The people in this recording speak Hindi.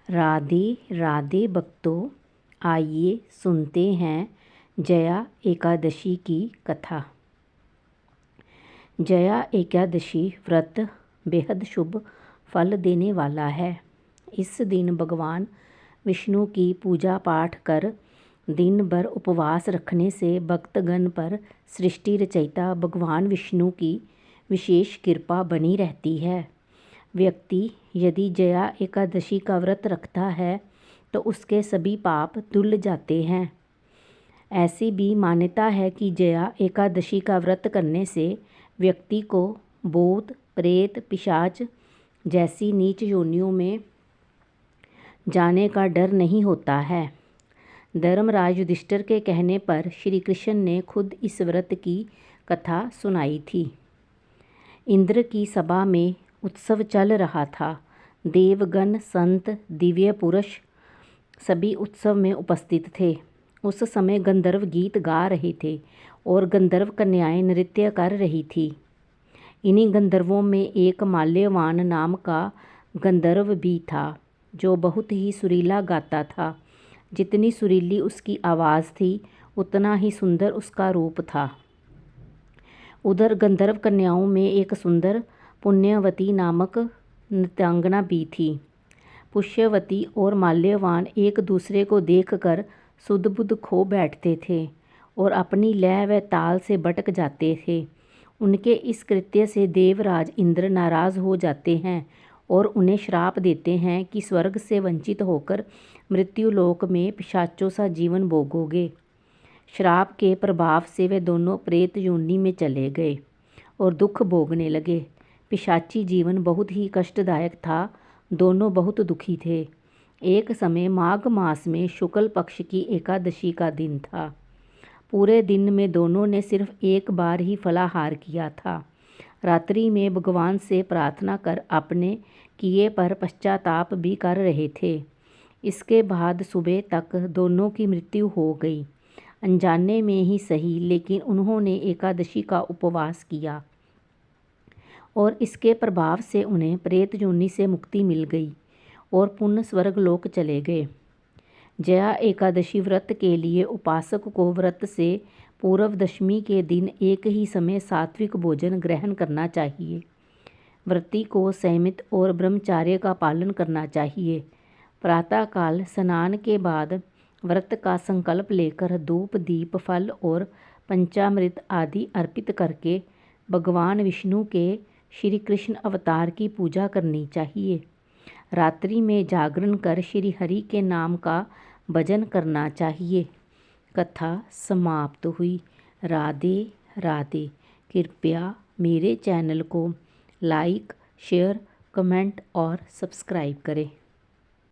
राधे राधे भक्तों, आइए सुनते हैं जया एकादशी की कथा। जया एकादशी व्रत बेहद शुभ फल देने वाला है। इस दिन भगवान विष्णु की पूजा पाठ कर दिन भर उपवास रखने से भक्तगण पर सृष्टि रचयिता भगवान विष्णु की विशेष कृपा बनी रहती है। व्यक्ति यदि जया एकादशी का व्रत रखता है तो उसके सभी पाप धुल जाते हैं। ऐसी भी मान्यता है कि जया एकादशी का व्रत करने से व्यक्ति को भूत प्रेत पिशाच जैसी नीच योनियों में जाने का डर नहीं होता है। धर्मराज युधिष्ठिर के कहने पर श्री कृष्ण ने खुद इस व्रत की कथा सुनाई थी। इंद्र की सभा में उत्सव चल रहा था। देवगण संत दिव्य पुरुष सभी उत्सव में उपस्थित थे। उस समय गंधर्व गीत गा रहे थे और गंधर्व कन्याएं नृत्य कर रही थी। इन्हीं गंधर्वों में एक माल्यवान नाम का गंधर्व भी था जो बहुत ही सुरीला गाता था। जितनी सुरीली उसकी आवाज़ थी उतना ही सुंदर उसका रूप था। उधर गंधर्व कन्याओं में एक सुंदर पुण्यवती नामक नृत्यांगना भी थी। पुष्यवती और माल्यवान एक दूसरे को देखकर सुध बुध खो बैठते थे और अपनी लय व ताल से भटक जाते थे। उनके इस कृत्य से देवराज इंद्र नाराज़ हो जाते हैं और उन्हें श्राप देते हैं कि स्वर्ग से वंचित होकर मृत्युलोक में पिशाचों सा जीवन भोगोगे। श्राप के प्रभाव से वे दोनों प्रेत योनि में चले गए और दुख भोगने लगे। पिशाची जीवन बहुत ही कष्टदायक था। दोनों बहुत दुखी थे। एक समय माघ मास में शुक्ल पक्ष की एकादशी का दिन था। पूरे दिन में दोनों ने सिर्फ एक बार ही फलाहार किया था। रात्रि में भगवान से प्रार्थना कर अपने किए पर पश्चाताप भी कर रहे थे। इसके बाद सुबह तक दोनों की मृत्यु हो गई। अनजाने में ही सही, लेकिन उन्होंने एकादशी का उपवास किया और इसके प्रभाव से उन्हें प्रेत योनि से मुक्ति मिल गई और पुण्य स्वर्गलोक चले गए। जया एकादशी व्रत के लिए उपासक को व्रत से पूर्व दशमी के दिन एक ही समय सात्विक भोजन ग्रहण करना चाहिए। व्रती को संयमित और ब्रह्मचार्य का पालन करना चाहिए। प्रातःकाल स्नान के बाद व्रत का संकल्प लेकर धूप दीप फल और पंचामृत आदि अर्पित करके भगवान विष्णु के श्री कृष्ण अवतार की पूजा करनी चाहिए। रात्रि में जागरण कर श्री हरि के नाम का भजन करना चाहिए। कथा समाप्त हुई। राधे राधे। कृपया मेरे चैनल को लाइक शेयर कमेंट और सब्सक्राइब करें।